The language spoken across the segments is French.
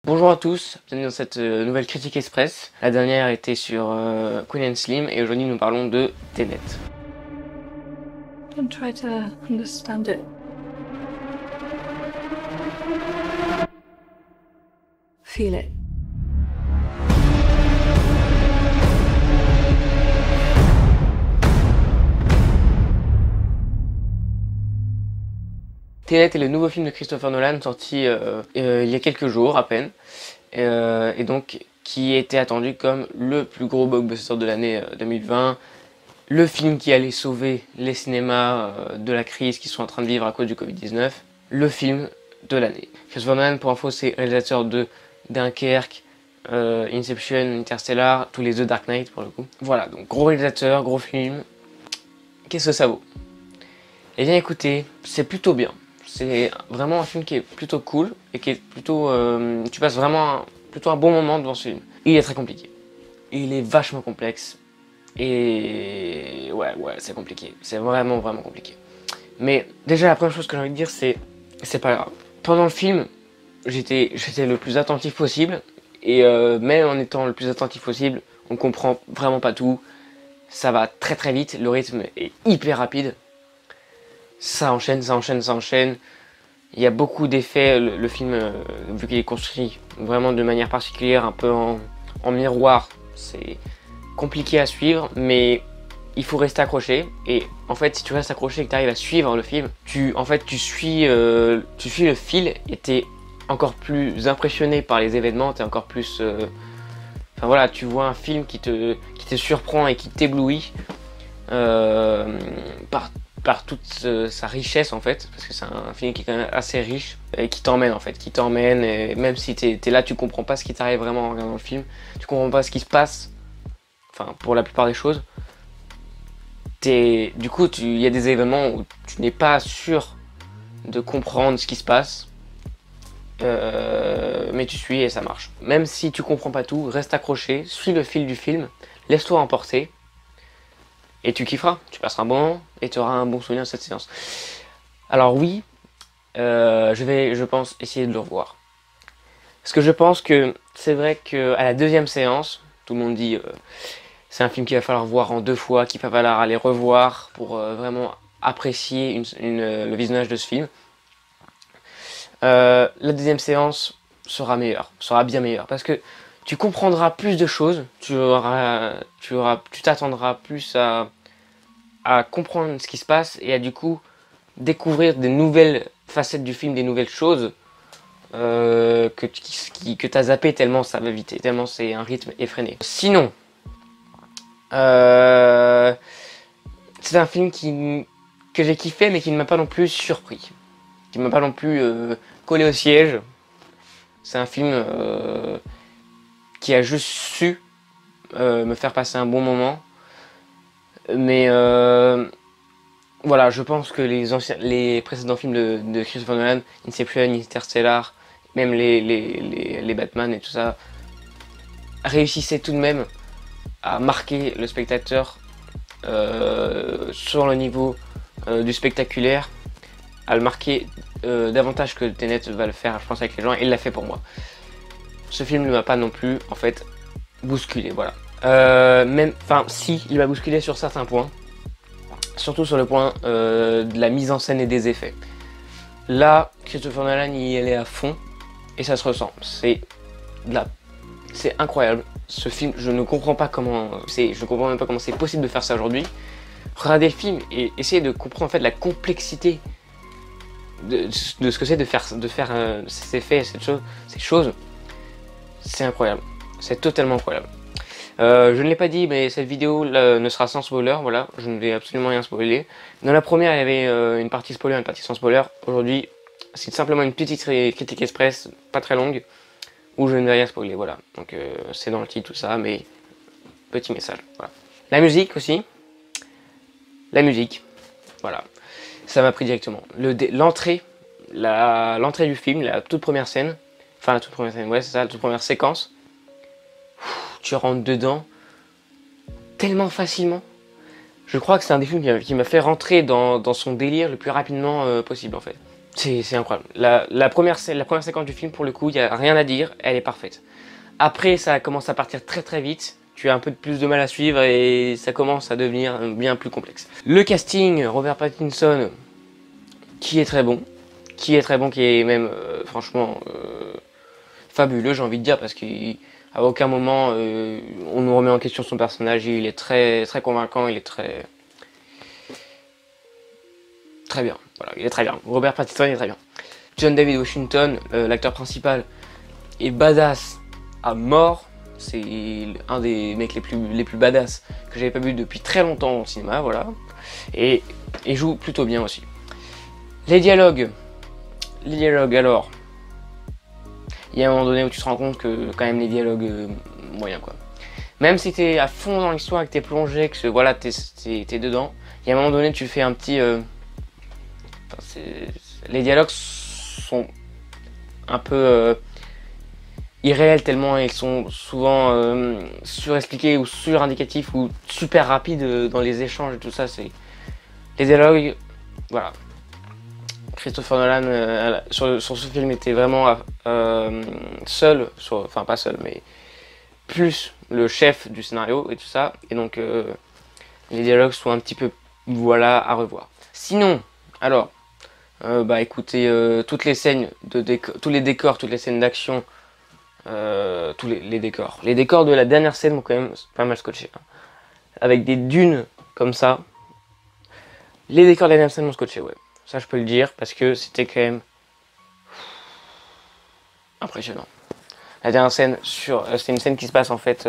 Bonjour à tous, bienvenue dans cette nouvelle critique express. La dernière était sur Queen and Slim et aujourd'hui nous parlons de Tenet. Don't try to understand it. Feel it. Tenet est le nouveau film de Christopher Nolan sorti il y a quelques jours à peine et donc qui était attendu comme le plus gros blockbuster de l'année 2020, le film qui allait sauver les cinémas de la crise qu'ils sont en train de vivre à cause du Covid-19, le film de l'année. Christopher Nolan, pour info, c'est réalisateur de Dunkerque, Inception, Interstellar, tous les deux Dark Knight pour le coup. Voilà, donc gros réalisateur, gros film. Qu'est-ce que ça vaut? Eh bien écoutez, c'est plutôt bien. C'est vraiment un film qui est plutôt cool et qui est plutôt... tu passes vraiment plutôt un bon moment devant ce film. Il est très compliqué. Il est vachement complexe. Et ouais, c'est compliqué. C'est vraiment compliqué. Mais déjà, la première chose que j'ai envie de dire, c'est pas grave. Pendant le film, j'étais le plus attentif possible. Et même en étant le plus attentif possible, on comprend vraiment pas tout. Ça va très vite. Le rythme est hyper rapide. Ça enchaîne. Il y a beaucoup d'effets. Le film, vu qu'il est construit vraiment de manière particulière, un peu en miroir, c'est compliqué à suivre, mais il faut rester accroché. Et en fait, si tu restes accroché et que tu arrives à suivre le film, tu suis le fil et t'es encore plus impressionné par les événements, t'es encore plus... Enfin voilà, tu vois un film qui te surprend et qui t'éblouit par toute sa richesse en fait, parce que c'est un film qui est quand même assez riche et qui t'emmène en fait, et même si t'es là, tu comprends pas ce qui t'arrive vraiment en regardant le film, tu comprends pas ce qui se passe, enfin pour la plupart des choses. Du coup, il y a des événements où tu n'es pas sûr de comprendre ce qui se passe, mais tu suis et ça marche. Même si tu comprends pas tout, reste accroché, suis le fil du film, laisse-toi emporter. Et tu kifferas, tu passeras un bon moment et tu auras un bon souvenir de cette séance. Alors oui, je pense, essayer de le revoir. Parce que je pense que c'est vrai qu'à la deuxième séance, tout le monde dit c'est un film qu'il va falloir voir en 2 fois, qu'il va falloir aller revoir pour vraiment apprécier le visionnage de ce film. La deuxième séance sera bien meilleure, parce que tu comprendras plus de choses, tu t'attendras plus à comprendre ce qui se passe et à du coup découvrir des nouvelles facettes du film, des nouvelles choses que tu as zappé tellement ça va vite, tellement c'est un rythme effréné. Sinon, c'est un film que j'ai kiffé mais qui ne m'a pas non plus surpris, qui ne m'a pas non plus collé au siège. C'est un film qui a juste su me faire passer un bon moment. Mais voilà, je pense que les précédents films de Christopher Nolan, Inception, Interstellar, même les Batman et tout ça, réussissaient tout de même à marquer le spectateur sur le niveau du spectaculaire, à le marquer davantage que Tenet va le faire, je pense, avec les gens, et il l'a fait pour moi. Ce film ne m'a pas non plus, en fait, bousculé, voilà. Si, il m'a bousculé sur certains points, surtout sur le point de la mise en scène et des effets. Là, Christopher Nolan il est à fond et ça se ressent. C'est incroyable. Ce film, je ne comprends pas comment même pas comment c'est possible de faire ça aujourd'hui. Regardez le film et essayez de comprendre en fait la complexité de ce que c'est de faire ces effets, ces choses. C'est incroyable. C'est totalement incroyable. Je ne l'ai pas dit, mais cette vidéo là, ne sera sans spoiler, voilà, je ne vais absolument rien spoiler. Dans la première, il y avait une partie spoiler, une partie sans spoiler. Aujourd'hui, c'est simplement une petite critique express, pas très longue, où je ne vais rien spoiler, voilà. Donc c'est dans le titre, tout ça, mais petit message, voilà. La musique aussi. La musique, voilà. Ça m'a pris directement. L'entrée du film, la toute première scène, ouais, c'est ça, la toute première séquence. Tu rentres dedans tellement facilement. Je crois que c'est un des films qui m'a fait rentrer dans son délire le plus rapidement possible en fait. C'est incroyable. La première séquence du film, pour le coup, il n'y a rien à dire, elle est parfaite. Après, ça commence à partir très très vite. Tu as un peu plus de mal à suivre et ça commence à devenir bien plus complexe. Le casting, Robert Pattinson, qui est très bon. Qui est même, franchement, fabuleux, j'ai envie de dire, parce qu'à aucun moment, on nous remet en question son personnage. Il est très, très convaincant, il est très bien. Voilà, il est très bien. Robert Pattinson est très bien. John David Washington, l'acteur principal, est badass à mort. C'est un des mecs les plus badass que j'avais pas vu depuis très longtemps au cinéma, voilà. Et il joue plutôt bien aussi. Les dialogues, alors, il y a un moment donné où tu te rends compte que quand même les dialogues moyens quoi. Même si t'es à fond dans l'histoire et que t'es plongé, que voilà, t'es dedans, il y a un moment donné tu fais un petit... les dialogues sont un peu irréels tellement ils sont souvent surexpliqués ou surindicatifs ou super rapides dans les échanges et tout ça. C'est les dialogues, voilà. Christopher Nolan sur ce film était vraiment seul, enfin pas seul, mais plus le chef du scénario et tout ça. Et donc les dialogues sont un petit peu, voilà, à revoir. Sinon, alors, bah écoutez, toutes les scènes tous les décors, toutes les scènes d'action, tous les décors. Les décors de la dernière scène m'ont quand même pas mal scotché. Hein. Avec des dunes comme ça. Les décors de la dernière scène m'ont scotché, ouais. Ça je peux le dire parce que c'était quand même impressionnant. La dernière scène, c'est une scène qui se passe en fait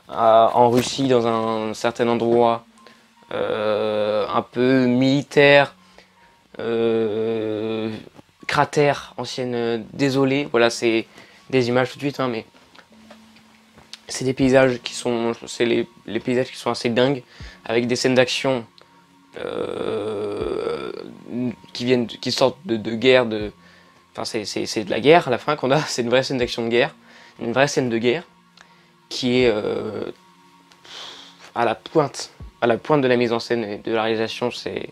en Russie, dans un certain endroit un peu militaire, cratère, ancienne, désolé. Voilà, c'est des images tout de suite, hein, mais c'est des paysages qui sont, c'est les paysages qui sont assez dingues, avec des scènes d'action qui sortent de guerre, enfin c'est de la guerre à la fin qu'on a, c'est une vraie scène d'action de guerre, une vraie scène de guerre qui est à la pointe de la mise en scène et de la réalisation, c'est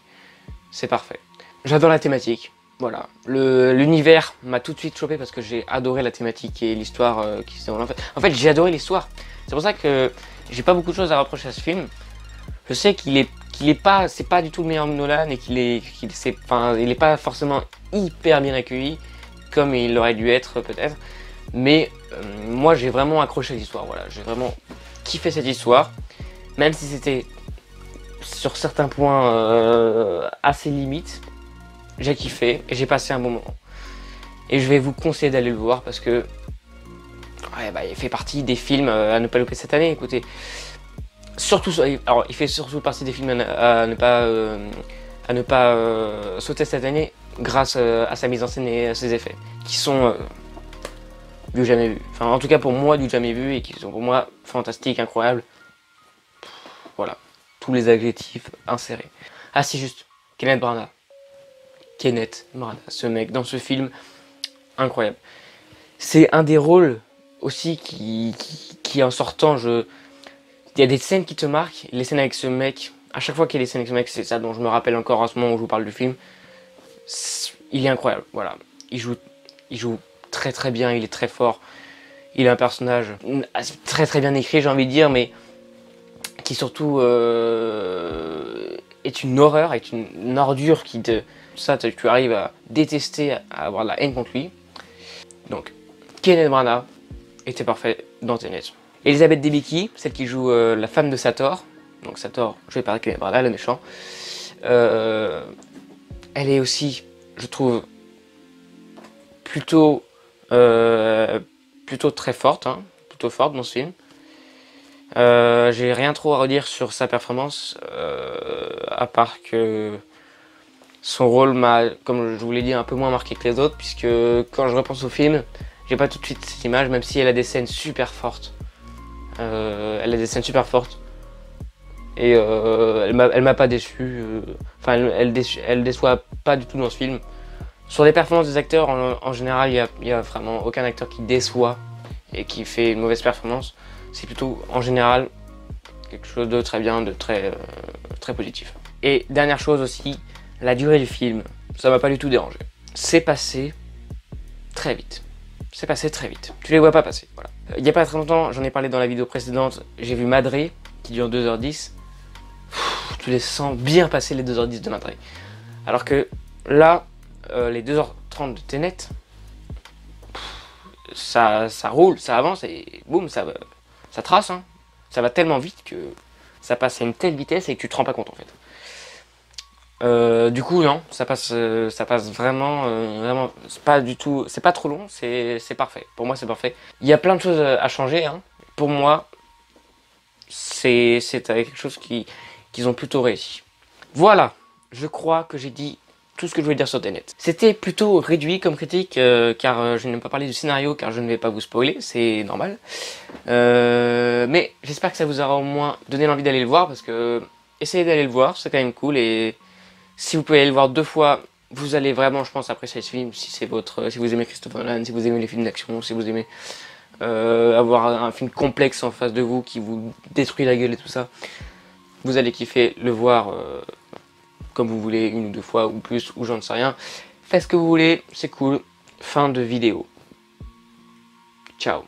parfait. J'adore la thématique, voilà. L'univers m'a tout de suite chopé parce que j'ai adoré la thématique et l'histoire qui se déroule. En fait j'ai adoré l'histoire, c'est pour ça que j'ai pas beaucoup de choses à reprocher à ce film. Je sais c'est pas du tout le meilleur Nolan et il est pas forcément hyper bien accueilli comme il aurait dû être peut-être, mais moi j'ai vraiment accroché à l'histoire, voilà, j'ai vraiment kiffé cette histoire, même si c'était sur certains points assez limite, j'ai kiffé et j'ai passé un bon moment. Et je vais vous conseiller d'aller le voir parce que ouais, bah, il fait partie des films à ne pas louper cette année, écoutez. Surtout, alors il fait surtout partie des films à ne pas sauter cette année grâce à sa mise en scène et à ses effets qui sont du jamais vu. Enfin en tout cas pour moi du jamais vu et qui sont pour moi fantastiques, incroyables. Voilà, tous les adjectifs insérés. Ah si juste, Kenneth Branagh, ce mec dans ce film, incroyable. C'est un des rôles aussi qui en sortant, il y a des scènes qui te marquent, les scènes avec ce mec, à chaque fois qu'il y a des scènes avec ce mec, c'est ça dont je me rappelle encore en ce moment où je vous parle du film. Il est incroyable, voilà. Il joue très très bien, il est très fort. Il a un personnage très très bien écrit, j'ai envie de dire, mais qui surtout est une horreur, est une ordure qui te... Ça, tu arrives à détester, à avoir de la haine contre lui. Donc, Kenneth Branagh était parfait dans Tenet. Elizabeth Debicki, celle qui joue la femme de Sator, donc Sator joué par Kenneth Branagh, le méchant, elle est aussi, je trouve, plutôt très forte, hein, plutôt forte dans ce film. J'ai rien trop à redire sur sa performance, à part que son rôle m'a, comme je vous l'ai dit, un peu moins marqué que les autres, puisque quand je repense au film, j'ai pas tout de suite cette image, même si elle a des scènes super fortes. Et elle m'a pas déçu. Enfin, elle déçoit pas du tout dans ce film. Sur les performances des acteurs, en général, il y a vraiment aucun acteur qui déçoit et qui fait une mauvaise performance. C'est plutôt, en général, quelque chose de très bien, de très positif. Et dernière chose aussi, la durée du film. ça m'a pas du tout dérangé. C'est passé très vite. C'est passé très vite. Tu les vois pas passer, voilà. Il y a pas très longtemps, j'en ai parlé dans la vidéo précédente, j'ai vu Madré, qui dure 2h10. Tu les sens bien passer les 2h10 de Madré. Alors que là, les 2h30 de Tenet, ça roule, ça avance et boum, ça trace. Hein. Ça va tellement vite que ça passe à une telle vitesse et que tu te rends pas compte en fait. Du coup non, ça passe vraiment, vraiment, c'est pas du tout, c'est pas trop long, c'est parfait. Pour moi c'est parfait. Il y a plein de choses à changer. Hein. Pour moi, c'est quelque chose qu'ils ont plutôt réussi. Voilà, je crois que j'ai dit tout ce que je voulais dire sur Tenet. C'était plutôt réduit comme critique, car je n'aime pas parler du scénario, car je ne vais pas vous spoiler, c'est normal. Mais j'espère que ça vous aura au moins donné l'envie d'aller le voir, parce que essayez d'aller le voir, c'est quand même cool, et si vous pouvez aller le voir 2 fois, vous allez vraiment, je pense, apprécier ce film, si vous aimez Christopher Nolan, si vous aimez les films d'action, si vous aimez avoir un film complexe en face de vous, qui vous détruit la gueule et tout ça, vous allez kiffer le voir comme vous voulez, 1 ou 2 fois, ou plus, ou j'en sais rien. Faites ce que vous voulez, c'est cool. Fin de vidéo. Ciao.